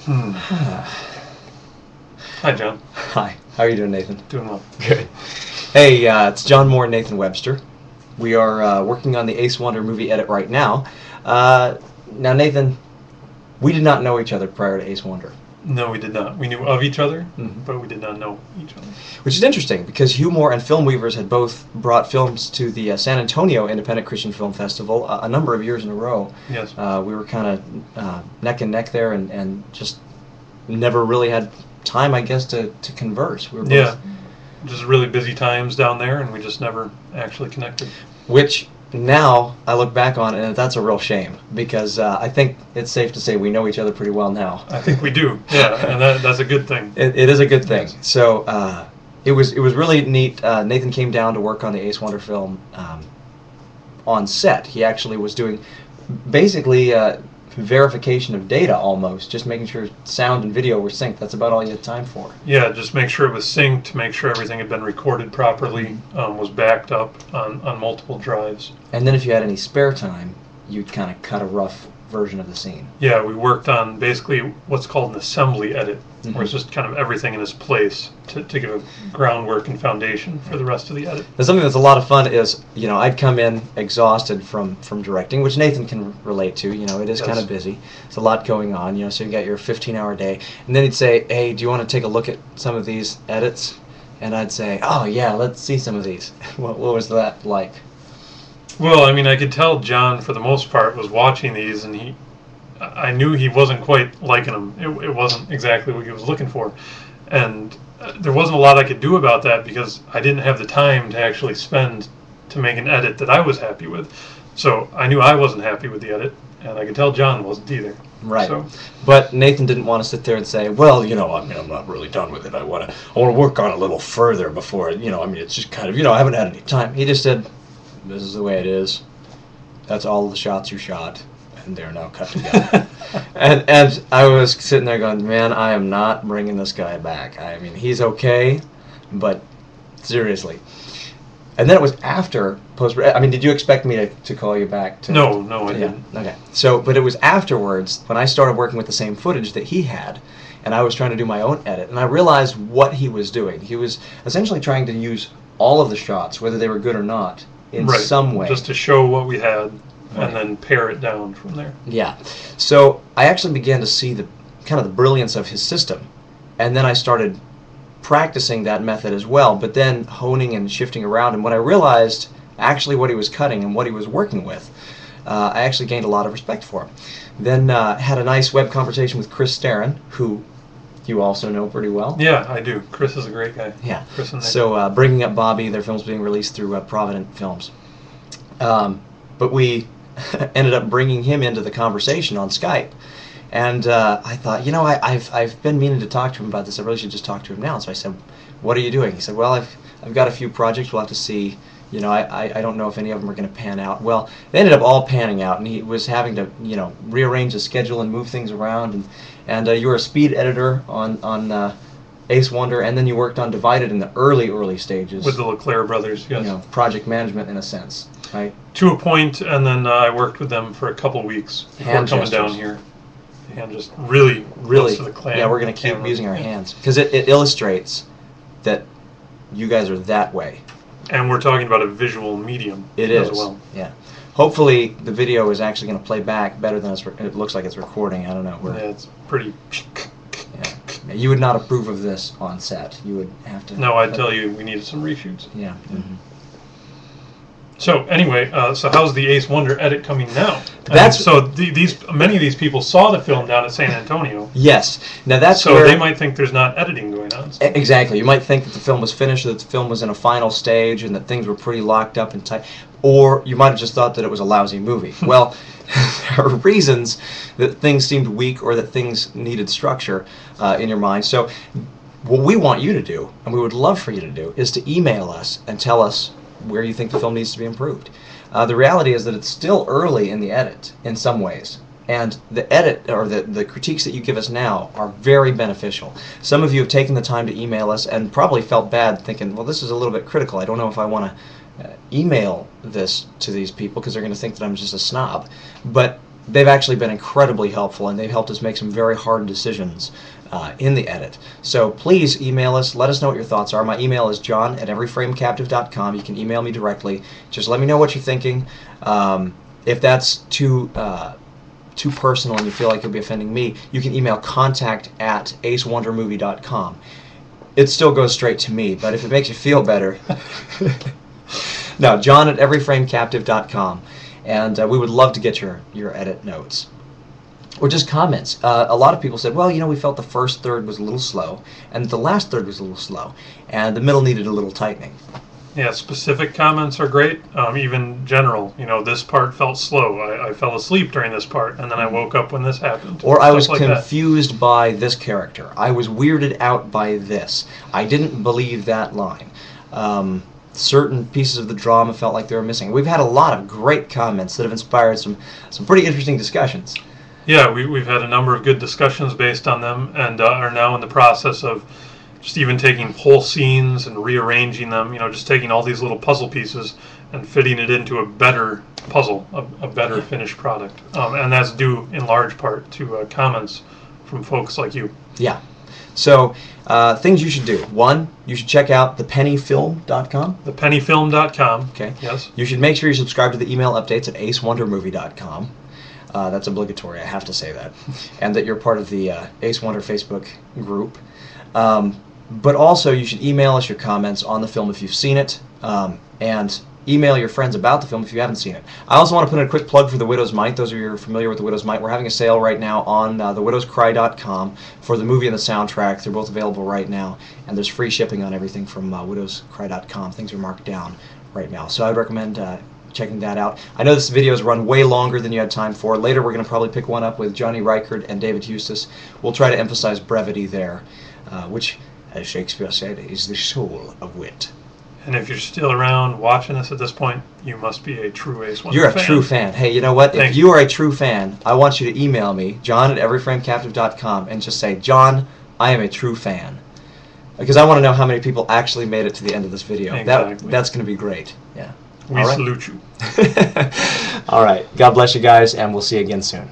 Hi, John. Hi. How are you doing, Nathan? Doing well. Good. Hey, it's John Moore and Nathan Webster. We are working on the Ace Wonder movie edit right now. Now, Nathan, we did not know each other prior to Ace Wonder. No, we did not. We knew of each other, Mhm. but we did not know each other. Which is interesting because Hugh Moore and Film Weavers had both brought films to the San Antonio Independent Christian Film Festival a number of years in a row. Yes. We were kind of neck and neck there and just never really had time, I guess, to converse. We were both, Yeah. Just really busy times down there, and we just never actually connected. Which now I look back on, and that's a real shame because I think it's safe to say we know each other pretty well now. I think we do. Yeah, and that's a good thing. It is a good thing. Yes. So it was really neat. Nathan came down to work on the Ace Wonder film on set. He actually was doing basically verification of data almost, just making sure sound and video were synced. That's about all you had time for. Yeah, just make sure it was synced, make sure everything had been recorded properly, was backed up on multiple drives. And then if you had any spare time, you'd kind of cut a rough version of the scene. Yeah, we worked on basically what's called an assembly edit, where it's just kind of everything in its place to give a groundwork and foundation for the rest of the edit. Now, something that's a lot of fun is, I'd come in exhausted from directing, which Nathan can relate to. It is kind of busy. There's a lot going on, so you got your 15-hour day. And then he'd say, hey, do you want to take a look at some of these edits? And I'd say, oh, yeah, let's see some of these. What was that like? Well, I mean, I could tell John, for the most part, was watching these, and I knew he wasn't quite liking them. It wasn't exactly what he was looking for. And there wasn't a lot I could do about that because I didn't have the time to actually spend to make an edit that I was happy with. So I knew I wasn't happy with the edit, and I could tell John wasn't either. Right. So, but Nathan didn't want to sit there and say, well, I'm not really done with it. I want to work on it a little further before, it's just kind of, I haven't had any time. He just said, this is the way it is. That's all the shots you shot, and they're now cut together. and I was sitting there going, man, I am not bringing this guy back. I mean, he's okay, but seriously. And then it was after post. I mean, did you expect me to call you back? No, I didn't. Okay. So, but it was afterwards when I started working with the same footage that he had, and I was trying to do my own edit, and I realized what he was doing. He was essentially trying to use all of the shots, whether they were good or not, in some way. Just to show what we had, and then pare it down from there. Yeah. So I actually began to see the kind of the brilliance of his system, and then I started practicing that method as well, but then honing and shifting around. And when I realized actually what he was cutting and what he was working with, I actually gained a lot of respect for him. Then had a nice web conversation with Chris Starron, who you also know pretty well. Yeah, I do. Chris is a great guy. Yeah. Chris and Nick. So Bringing Up Bobby, their film's being released through Provident Films. But we ended up bringing him into the conversation on Skype. And I thought, I've been meaning to talk to him about this. I really should just talk to him now. So I said, what are you doing? He said, well, I've got a few projects. We'll have to see. I don't know if any of them are going to pan out. Well, they ended up all panning out, and he was having to, rearrange the schedule and move things around. And you were a speed editor on Ace Wonder, and then you worked on Divided in the early stages. With the LeClaire brothers, yes. Project management in a sense, right? To a point, and then I worked with them for a couple weeks before coming down here. And just really close to the clam. Yeah, we're going to keep using our hands because it illustrates that you guys are that way. And we're talking about a visual medium as well. Yeah. Hopefully the video is actually going to play back better than it looks like it's recording. I don't know. Yeah, it's pretty... Yeah. You would not approve of this on set. You would have to... No, I'd tell you we needed some reshoots. Yeah. Mm-hmm. So anyway, so how's the Ace Wonder edit coming now? Many of these people saw the film down at San Antonio. Yes. Now that's so they might think there's not editing going on. So. Exactly. You might think that the film was finished, or that the film was in a final stage, and that things were pretty locked up and tight. Or you might have just thought that it was a lousy movie. Well, there are reasons that things seemed weak or that things needed structure in your mind. So what we want you to do, and we would love for you to do, is to email us and tell us where you think the film needs to be improved. The reality is that it's still early in the edit in some ways, and the edit or the critiques that you give us now are very beneficial. Some of you have taken the time to email us and probably felt bad thinking, well, this is a little bit critical. I don't know if I want to email this to these people because they're going to think that I'm just a snob. But they've actually been incredibly helpful, and they've helped us make some very hard decisions in the edit. So please email us. Let us know what your thoughts are. My email is john@everyframecaptive.com. You can email me directly. Just let me know what you're thinking. If that's too personal and you feel like you'll be offending me, you can email contact@acewondermovie.com. It still goes straight to me, but if it makes you feel better, no, john@everyframecaptive.com. And we would love to get your edit notes. Or just comments. A lot of people said, well, we felt the first third was a little slow, and the last third was a little slow, and the middle needed a little tightening. Yeah, specific comments are great. Even general, this part felt slow. I fell asleep during this part, and then I woke up when this happened. Or I was like confused by this character. I was weirded out by this. I didn't believe that line. Certain pieces of the drama felt like they were missing. We've had a lot of great comments that have inspired some pretty interesting discussions. Yeah, we've had a number of good discussions based on them, and are now in the process of just even taking whole scenes and rearranging them, just taking all these little puzzle pieces and fitting it into a better puzzle, a better finished product. And that's due in large part to comments from folks like you. Yeah. So, things you should do. One, you should check out thepennyfilm.com. Thepennyfilm.com. Okay. Yes. You should make sure you subscribe to the email updates at acewondermovie.com. That's obligatory, I have to say that. And that you're part of the Ace Wonder Facebook group. But also, you should email us your comments on the film if you've seen it, and email your friends about the film if you haven't seen it. I also want to put in a quick plug for The Widow's Mite. Those of you who are familiar with The Widow's Mite, we're having a sale right now on thewidowscry.com for the movie and the soundtrack. They're both available right now, and there's free shipping on everything from widowscry.com. Things are marked down right now, so I would recommend checking that out. I know this video has run way longer than you had time for. Later we're going to probably pick one up with Johnny Reichert and David Eustace. We'll try to emphasize brevity there, which, as Shakespeare said, is the soul of wit. And if you're still around watching this at this point, you must be a true Ace Wonder You're fan. a true fan. Hey, you know what? If you are a true fan, I want you to email me, john@everyframecaptive.com, and just say, John, I am a true fan. Because I want to know how many people actually made it to the end of this video. Exactly. That's going to be great. Yeah. We salute you. All right. God bless you guys, and we'll see you again soon.